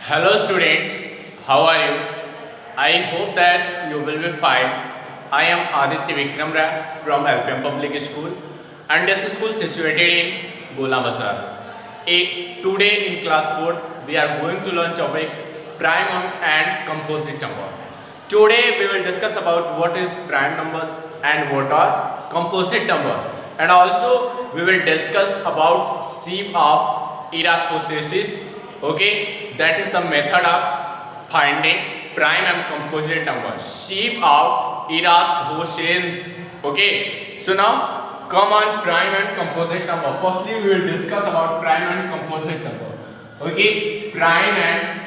Hello students, how are you? I hope that you will be fine. I am Aditya Vikram Rai from LPM Public School and this school situated in Gola Bazaar. Today in class 4 we are going to learn topic prime and composite number. Today we will discuss about what is prime numbers and what are composite number, and also we will discuss about sieve of Eratosthenes. Okay, that is the method of finding prime and composite number. Sieve of Eratosthenes. Okay, so now come on prime and composite number. Firstly, we will discuss about prime and composite number. Okay, prime and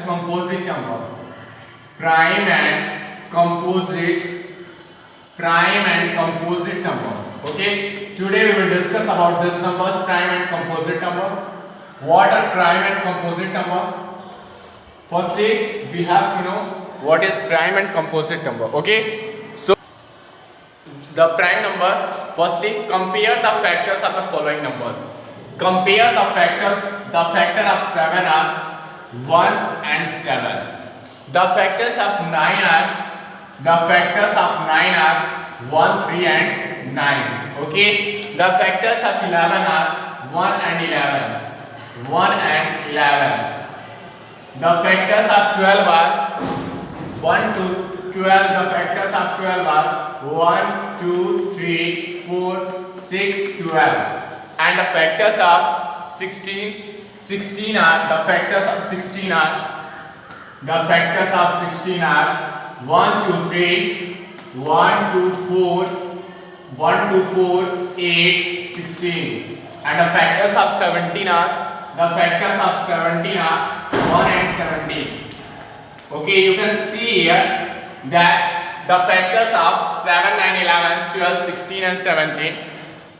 composite number. Prime and composite number. Okay, today we will discuss about this numbers, prime and composite number. What are prime and composite number? Firstly, we have to know what is prime and composite number. Okay, so the prime number, firstly compare the factors of the following numbers. Compare the factors. The factor of 7 are 1 and 7. The factors of 9 are 1, 3 and 9. Okay, the factors of 11 are 1 and 11. 1 and 11. The factors of 12 are 1 to 12. The factors of 12 are 1, 2, 3, 4, 6, 12. And the factors of 16 are 1, 2, 3, 1, 2, 4, 1, 2, 4, 8, 16. And the factors of 17 are 1 and 17. Okay, you can see here that the factors of 7, 9, 11, 12, 16 and 17.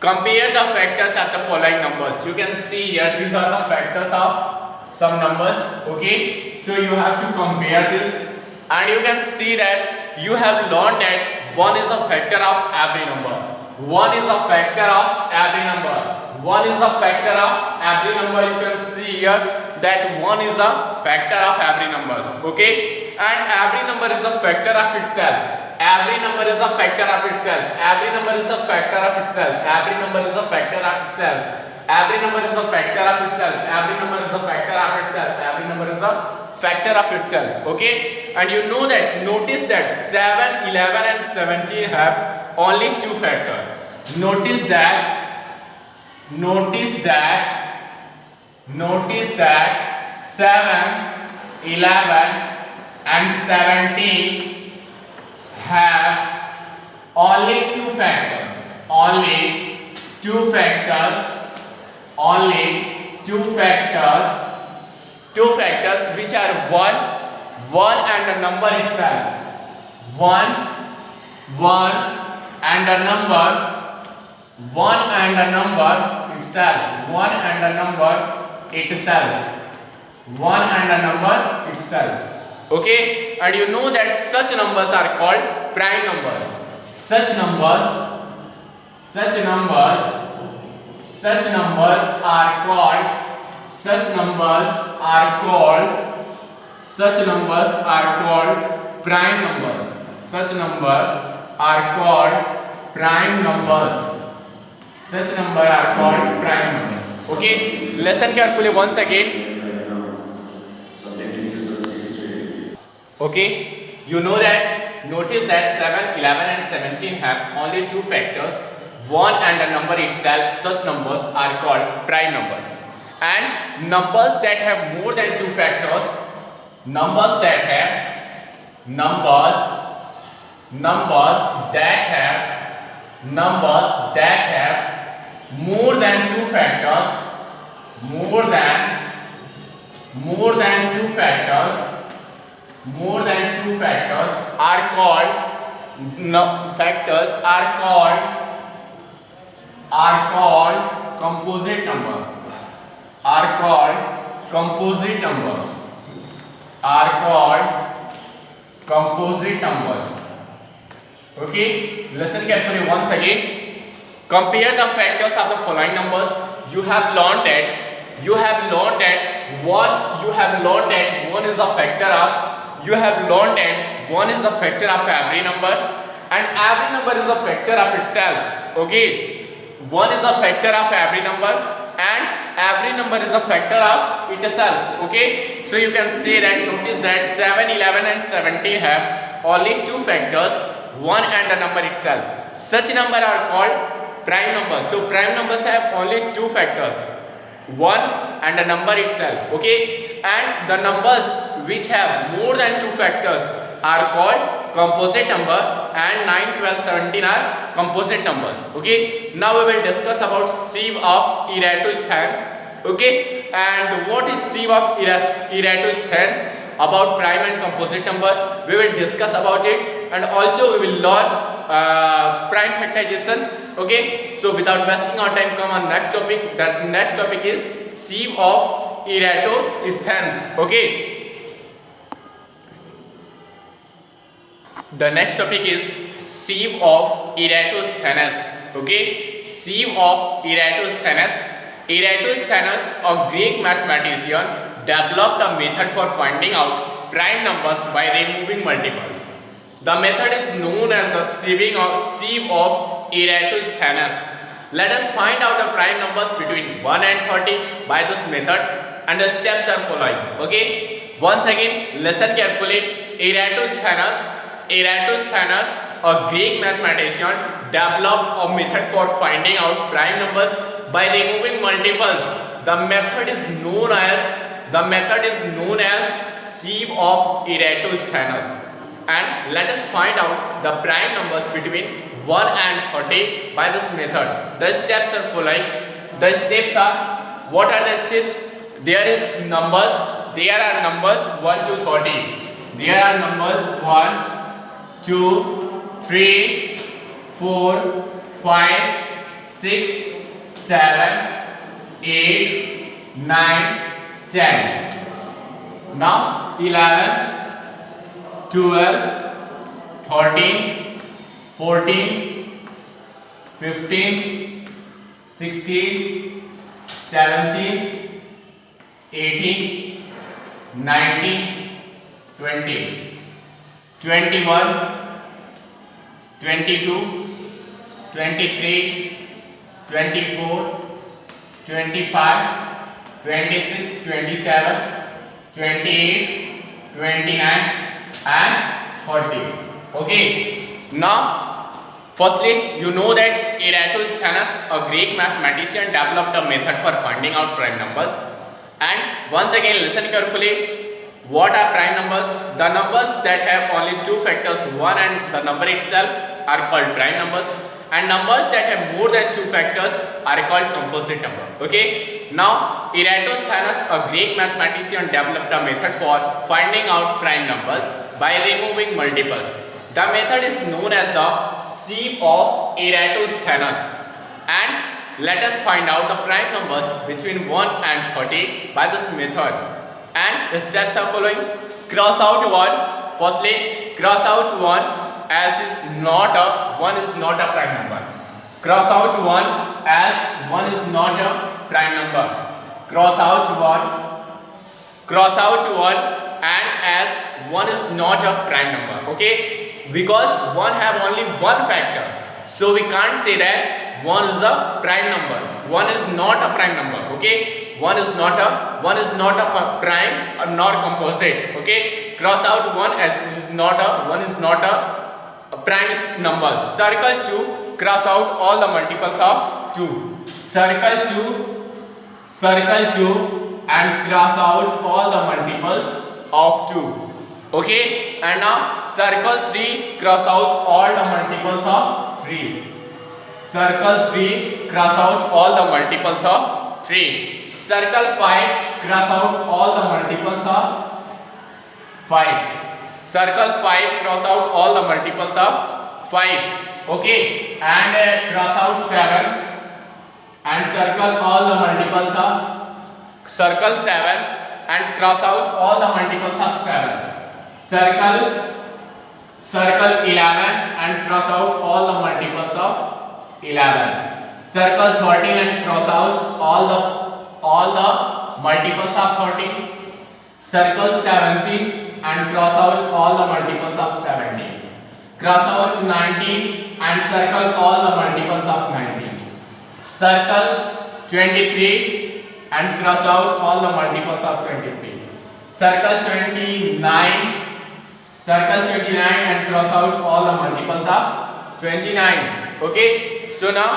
Compare the factors of the following numbers. You can see here these are the factors of some numbers. Okay, so you have to compare this, and you can see that you have learned that 1 is a factor of every number. 1 is a factor of every number. 1 is a factor of every number. You can see here that 1 is a factor of every numbers. Okay, and every number is a factor of itself. Every number is a factor of itself. Every number is a factor of itself. Every number is a factor of itself. Every number is a factor of itself. Every number is a factor of itself. Every number is a factor of itself. Okay, and you know that, notice that 7, 11 and 17 have only 2 factors. Notice that 7, 11 and 17 have only 2 factors. Only 2 factors. Only 2 factors. 2 factors which are 1 and the number itself. 1 and the number. 1 and the number itself. 1 and the number itself. 1 and the number itself. Okay, and you know that such numbers are called prime numbers. Such numbers are called prime numbers. Such numbers are called prime numbers. Such numbers are called prime numbers. Okay, listen carefully once again. Okay, you know that, notice that 7, 11 and 17 have only 2 factors, 1 and the number itself. Such numbers are called prime numbers. And numbers that have more than 2 factors, numbers that have more than 2 factors, more than two factors are called composite number. Are called composite numbers. Okay, listen carefully once again. Compare the factors of the following numbers. You have learned that you have learned that one is a factor of, every number, and every number is a factor of itself. Okay, one is a factor of every number and every number is a factor of itself. Okay, so you can say that, notice that 7, 11 and 17 have only two factors, one and the number itself. Such number are called prime numbers. So prime numbers have only two factors, one and the number itself. Okay, and the numbers which have more than two factors are called composite number, and 9, 12, 17 are composite numbers. Okay, now we will discuss about sieve of Eratosthenes. Okay, and what is sieve of Eratosthenes? About prime and composite number we will discuss about it, and also we will learn prime factorization. Okay, so without wasting our time, come on next topic. That next topic is sieve of Eratosthenes. Okay, the next topic is sieve of Eratosthenes. Okay, sieve of Eratosthenes. Eratosthenes, a Greek mathematician, developed a method for finding out prime numbers by removing multiples. The method is known as the sieve of Eratosthenes. Let us find out the prime numbers between 1 and 30 by this method, and the steps are following. Okay, once again listen carefully. Eratosthenes, a Greek mathematician, developed a method for finding out prime numbers by removing multiples. The method is known as sieve of Eratosthenes. And let us find out the prime numbers between 1 and 30 by this method. The steps are following. The steps are, what are the steps? There are numbers 1 to 30. There are numbers 1, 2, 3, 4, 5, 6, 7, 8, 9, 10. Now 11, 12, 13, 14, 15, 16, 17, 18, 19, 20, 21, 22, 23, 24, 25, 26, 27, 28, 29 and 30. Okay, now firstly you know that Eratosthenes, a Greek mathematician, developed a method for finding out prime numbers. And once again listen carefully. What are prime numbers? The numbers that have only two factors, 1 and the number itself, are called prime numbers, and numbers that have more than two factors are called composite number. Okay, now Eratosthenes, a Greek mathematician, developed a method for finding out prime numbers by removing multiples. The method is known as the sieve of Eratosthenes. And let us find out the prime numbers between 1 and 30 by this method. And the steps are following. Cross out 1. Firstly, cross out 1 as one is not a prime number. Cross out 1 as 1 is not a prime number. Cross out 1 and as 1 is not a prime number. Okay, because 1 have only one factor, so we can't say that 1 is a prime number. 1 is not a prime number. Okay, 1 is not a prime nor composite. Okay, cross out 1 as 1 is not a prime number. Circle 2, cross out all the multiples of 2. Circle 2 and cross out all the multiples of 2. Okay, and now circle 3, cross out all the multiples of 3. Circle 3, cross out all the multiples of 3. Circle 5, cross out all the multiples of 5. Circle 5, cross out all the multiples of 5. Okay, and cross out 7 and circle all the multiples of circle 7 and cross out all the multiples of 7. Circle 11 and cross out all the multiples of 11. Circle 13 and cross out all the multiples of 13. Circle 17 and cross out all the multiples of 17. Cross out 19 and circle all the multiples of 19. Circle 23 and cross out all the multiples of 23. Circle 29. Circle 29 and cross out all the multiples of 29. Okay. So now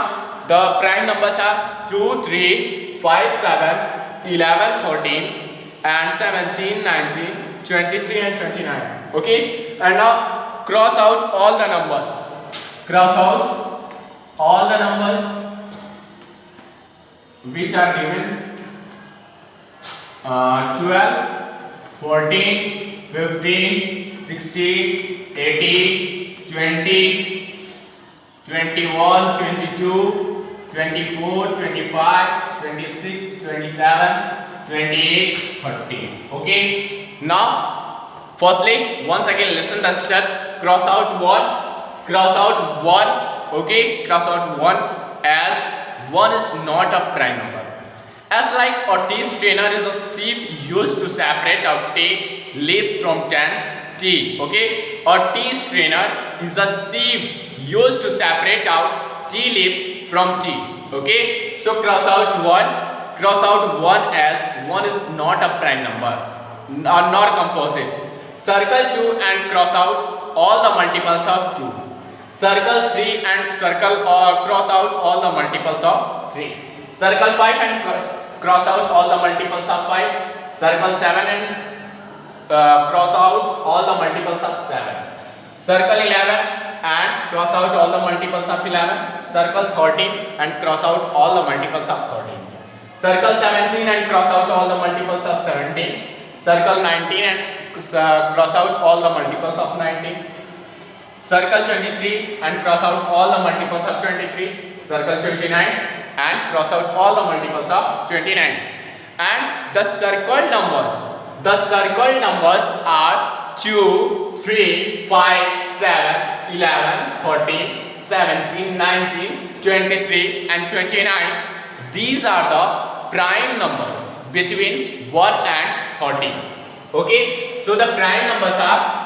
the prime numbers are 2, 3, 5, 7, 11, 13 and 17, 19, 23 and 29. Okay. And now cross out all the numbers. Cross out all the numbers which are given. 12, 14, 15, 16, 18, 20, 21, 22, 24, 25, 26, 27, 28, 30. Okay. Now, firstly, once again listen the steps. Cross out 1. Cross out 1. Okay. Cross out 1 as 1 is not a prime number. As like a T strainer is a sieve used to separate out T leaf from T. Okay. A T strainer is a sieve used to separate out T leaves from T. Okay. So cross out 1. Cross out 1 as 1 is not a prime number nor composite. Circle 2 and cross out all the multiples of 2. Circle 3 and circle cross out all the multiples of 3. Circle 5 and cross out all the multiples of 5. Circle 7 and cross out all the multiples of 7. Circle 11 and cross out all the multiples of 11. Circle 13 and cross out all the multiples of 13. Circle 17 and cross out all the multiples of 17. Circle 19 and cross out all the multiples of 19. Circle 23 and cross out all the multiples of 23. Circle 29 and cross out all the multiples of 29. And the circle numbers are 2, 3, 5, 7, 11, 13, 17, 19, 23 and 29. These are the prime numbers between 1 and 13. Okay. So the prime numbers are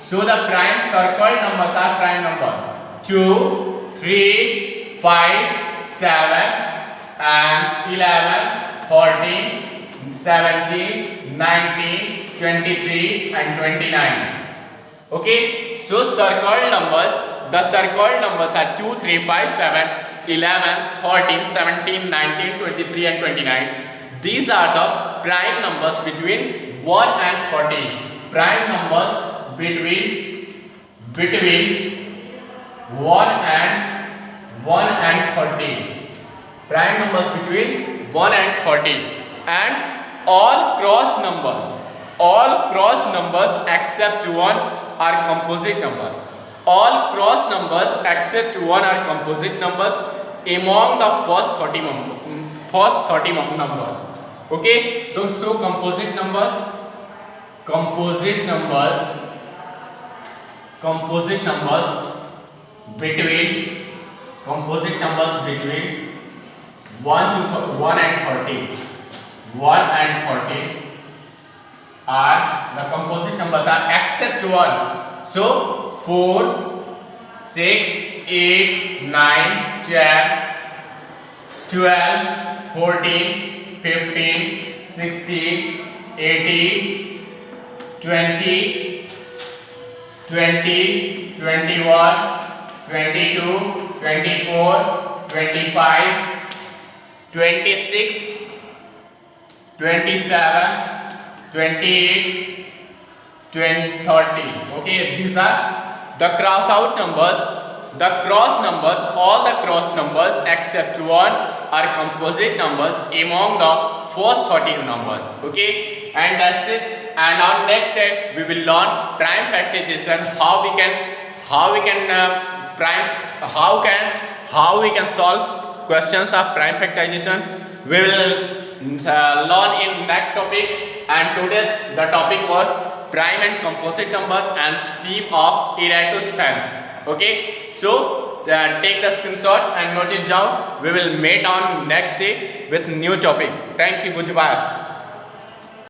so the prime circle numbers are prime number 2, 3, 5, 7 and 11, 14, 17, 19, 23 and 29. Okay. So the circle numbers are 2, 3, 5, 7, 11, 14, 17, 19, 23 and 29. These are the prime numbers between 1 and 13. Prime numbers between 1 and 13. Prime numbers between 1 and 13. And all cross numbers except 1 are composite number. All cross numbers except 1 are composite numbers among the first 30 numbers. Okay. So composite numbers between 1 and 30. 1 and 30 are the composite numbers are except 1. So 4, 6, 8, 9, 10, 12, 14, 15, 16, 18, 20, 21, 22, 24, 25, 26, 27, 28, 30. Okay, these are the cross out numbers. The cross numbers, all the cross numbers except 1 are composite numbers among the first 13 numbers. Okay, and that's it. And on next day we will learn prime factorization, how we can solve questions of prime factorization. We will learn in next topic, and today the topic was prime and composite number and sieve of Eratosthenes. Okay, so take the screenshot and note it down. We will meet on next day with new topic. Thank you. Goodbye.